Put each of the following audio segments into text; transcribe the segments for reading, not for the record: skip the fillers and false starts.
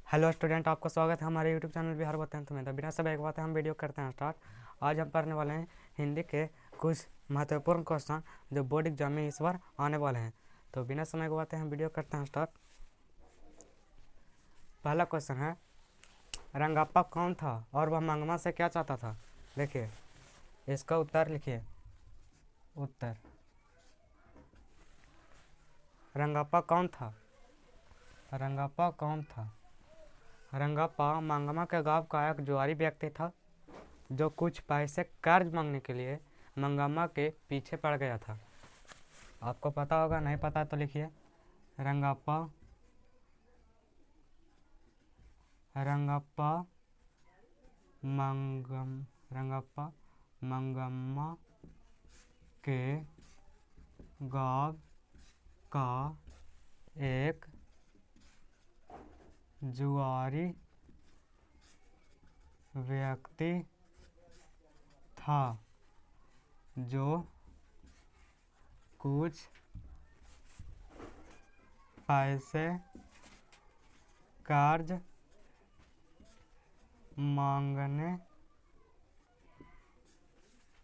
Hello student, आपका स्वागत है हमारे यूट्यूब चैनल बिहार बताएं में। तो बिना समय एक बात है, हम वीडियो करते हैं स्टार्ट। आज हम पढ़ने वाले हैं हिंदी के कुछ महत्वपूर्ण क्वेश्चन जो बोर्ड एग्जाम में इस बार आने वाले हैं। तो बिना समय की बातें हम वीडियो करते हैं स्टार्ट। पहला क्वेश्चन है, रंगाप्पा कौन था और वह मंगमा से क्या चाहता था? देखिए, इसका उत्तर लिखिए। उत्तर, रंगाप्पा कौन था? रंगाप्पा कौन था? रंगाप्पा मंगमा के गांव का एक जुआरी व्यक्ति था जो कुछ पैसे कर्ज मांगने के लिए मंगम्मा के पीछे पड़ गया था। आपको पता होगा, नहीं पता तो लिखिए। रंगाप्पा मंगम्मा के गांव का एक जुआरी व्यक्ति था जो कुछ पैसे कर्ज मांगने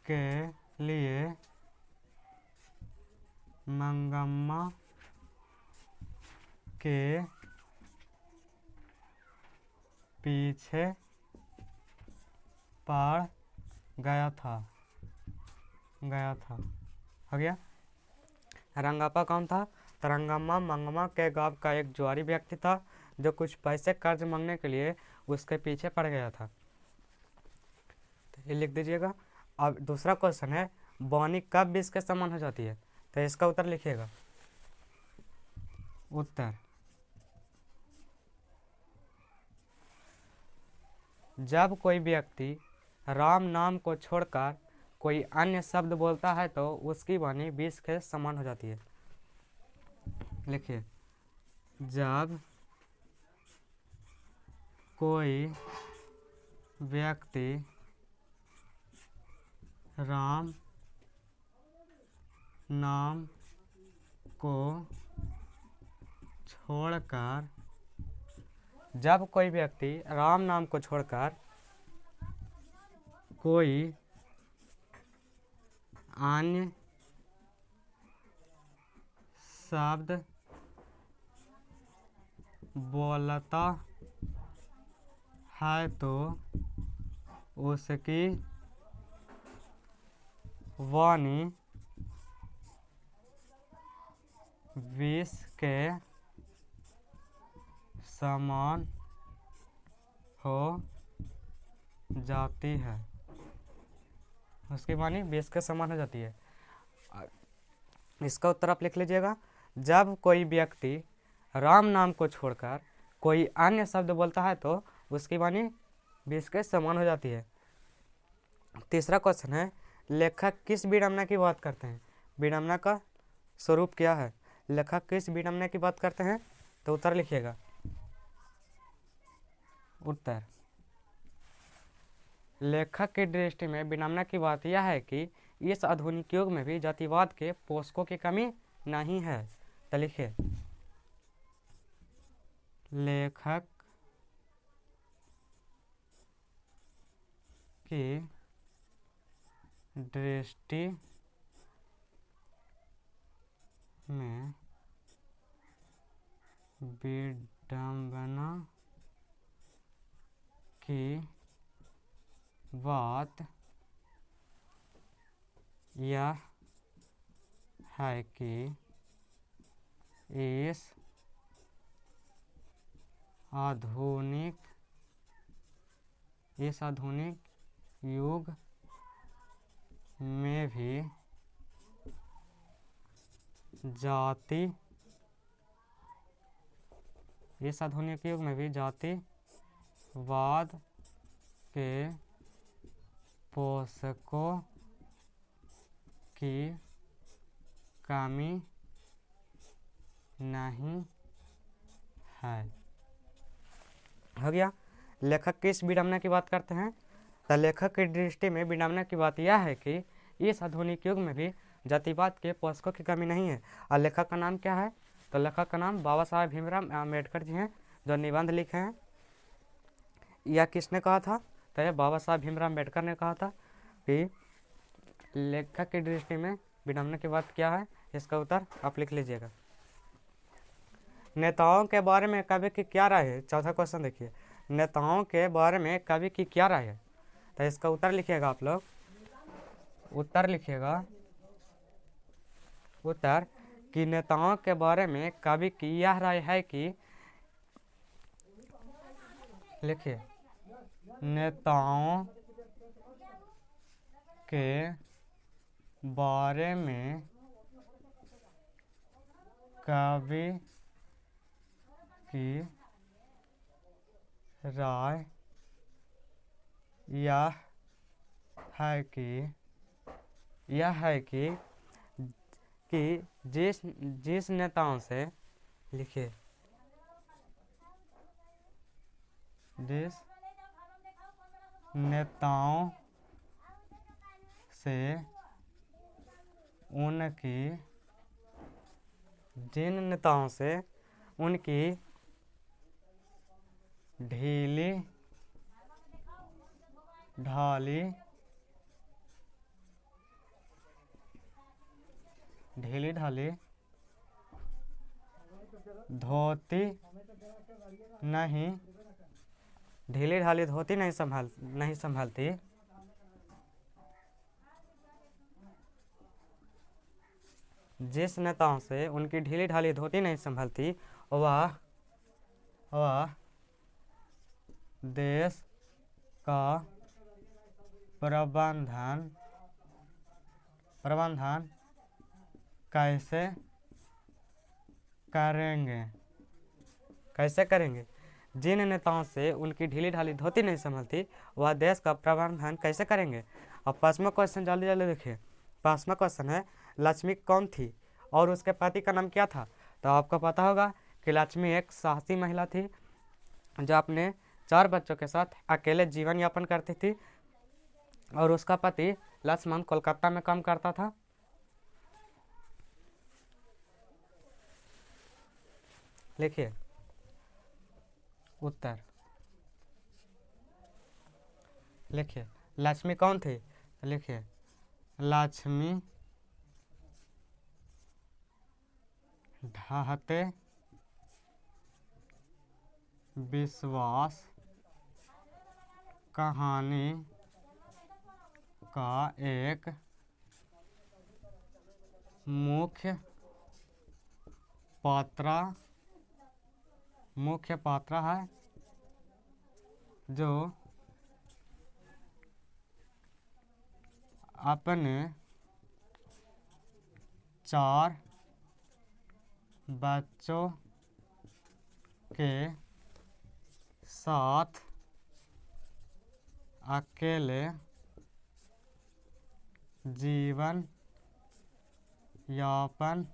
के लिए मंगम्मा के पीछे पड़ गया था। हो गया। रंगाप्पा कौन था? तो रंगम्मा मंगम्मा के गांव का एक जुआरी व्यक्ति था जो कुछ पैसे कर्ज मांगने के लिए उसके पीछे पड़ गया था। तो ये लिख दीजिएगा। अब दूसरा क्वेश्चन है, बौनी कब 20 के समान हो जाती है? तो इसका उत्तर लिखिएगा। उत्तर, जब कोई व्यक्ति राम नाम को छोड़कर कोई अन्य शब्द बोलता है तो उसकी वाणी 20 के समान हो जाती है। लिखिए, जब कोई व्यक्ति राम नाम को छोड़कर कोई अन्य शब्द बोलता है तो उसकी वाणी 20 के समान हो जाती है। उसकी वाणी 20 के समान हो जाती है। इसका उत्तर आप लिख लीजिएगा। जब कोई व्यक्ति राम नाम को छोड़कर कोई अन्य शब्द बोलता है तो उसकी वाणी 20 के समान हो जाती है। तीसरा क्वेश्चन है, लेखक किस विडंबना की बात करते हैं? विडंबना का स्वरूप क्या है? लेखक किस विडंबना की बात करते हैं? तो उत्तर लिखिएगा। उत्तर, लेखक की दृष्टि में विडंबना की बात यह है कि इस आधुनिक युग में भी जातिवाद के पोषकों की कमी नहीं है। तो लिखिए, लेखक की दृष्टि में विडंबना की बात यह है कि इस आधुनिक युग में भी जातिवाद के पोषकों की कमी नहीं है। हो गया। लेखक किस विडंबना की बात करते हैं? तो लेखक की दृष्टि में विडंबना की बात यह है कि इस आधुनिक युग में भी जातिवाद के पोषकों की कमी नहीं है। और लेखक का नाम क्या है? तो लेखक का नाम बाबा साहेब भीमराव अम्बेडकर जी हैं, जो निबंध लिखे हैं यह किसने कहा था? तो यह बाबा साहब भीमराव अम्बेडकर ने कहा था कि लेखक की दृष्टि में विडंबना की बात क्या है। इसका उत्तर आप लिख लीजिएगा। नेताओं के बारे में कवि की क्या राय है? चौथा क्वेश्चन देखिए, नेताओं के बारे में कवि की क्या राय है? तो इसका उत्तर लिखिएगा आप लोग। उत्तर लिखिएगा, उत्तर कि नेताओं के बारे में कवि की यह राय है कि, लिखिए, नेताओं के बारे में कवि की राय यह है कि जिस नेताओं से, लिखिए, जिस नेताओं से जिन नेताओं से उनकी ढीली ढाली धोती नहीं संभालती, जिस नेताओं से उनकी ढीली ढाली धोती नहीं संभलती, वह देश का प्रबंधन कैसे करेंगे? जिन नेताओं से उनकी ढीली ढाली धोती नहीं संभलती, वह देश का प्रबंधन कैसे करेंगे? अब पांचवा क्वेश्चन जल्दी जल्दी देखिए। पांचवा क्वेश्चन है, लक्ष्मी कौन थी और उसके पति का नाम क्या था? तो आपको पता होगा कि लक्ष्मी एक साहसी महिला थी जो अपने 4 बच्चों के साथ अकेले जीवन यापन करती थी और उसका पति लक्ष्मण कोलकाता में काम करता था। लिखिए उत्तर, लिखिए लक्ष्मी कौन थी? लिखिए लक्ष्मी ढहते विश्वास कहानी का एक मुख्य पात्र है जो अपने 4 बच्चों के साथ अकेले जीवन यापन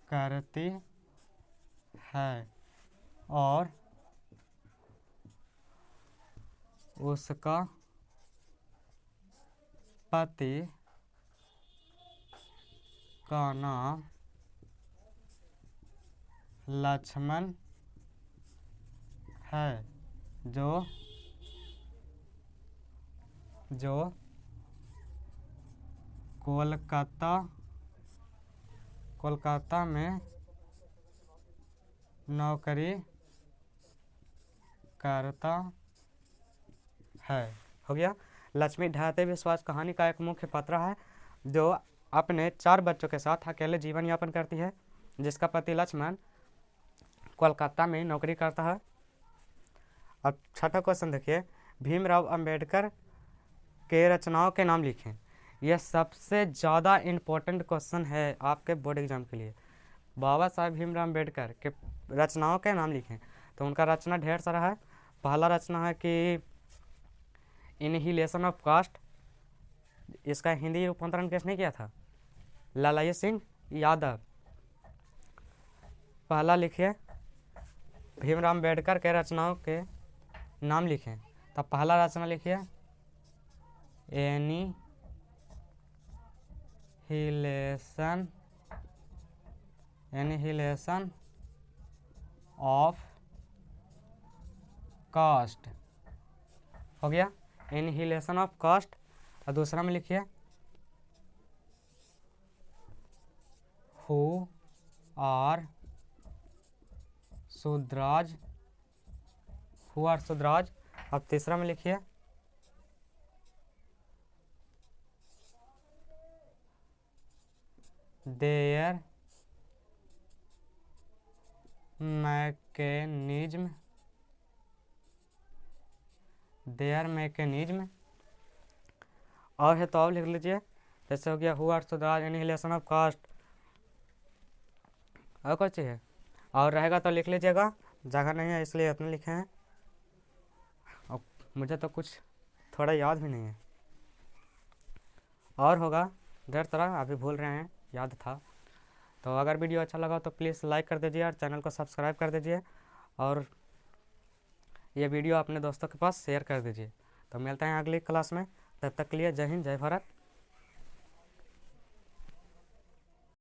करती है और उसका पति का नाम लक्ष्मण है जो कोलकाता में नौकरी करता है। हो गया। लक्ष्मी ढहते विश्वास कहानी का एक मुख्य पात्र है जो अपने 4 बच्चों के साथ अकेले जीवन यापन करती है, जिसका पति लक्ष्मण कोलकाता में नौकरी करता है। अब छठा क्वेश्चन देखिए, भीमराव अंबेडकर के रचनाओं के नाम लिखें। यह सबसे ज़्यादा इम्पोर्टेंट क्वेश्चन है आपके बोर्ड एग्जाम के लिए। बाबा साहब भीमराव अंबेडकर के रचनाओं के नाम लिखें। तो उनका रचना ढेर सारा है। पहला रचना है कि इनहिलेशन ऑफ कास्ट। इसका हिंदी रूपांतरण किसने किया था? लालजी सिंह यादव। पहला लिखिए, भीमराव अंबेडकर के रचनाओं के नाम लिखें। तो पहला रचना लिखिए एनिहिलेशन ऑफ कास्ट हो गया, एनिहिलेशन ऑफ कास्ट। और दूसरा में लिखिए who are Shudras, who are Shudras. अब तीसरा में लिखिए देयर मैकेनिज्म, देयर मैकेनिज्म। और है तो और लिख लीजिए, जैसे हो गया who are Shudras, annihilation of caste, और कुछ है और रहेगा तो लिख लीजिएगा, जगह नहीं है इसलिए इतने लिखे हैं। और मुझे तो कुछ थोड़ा याद भी नहीं है, और होगा ढेर तरह, अभी भूल रहे हैं, याद था। तो अगर वीडियो अच्छा लगा तो प्लीज़ लाइक कर दीजिए और चैनल को सब्सक्राइब कर दीजिए, और ये वीडियो अपने दोस्तों के पास शेयर कर दीजिए। तो मिलते हैं अगली क्लास में, तब तक के लिए जय हिंद, जय भारत।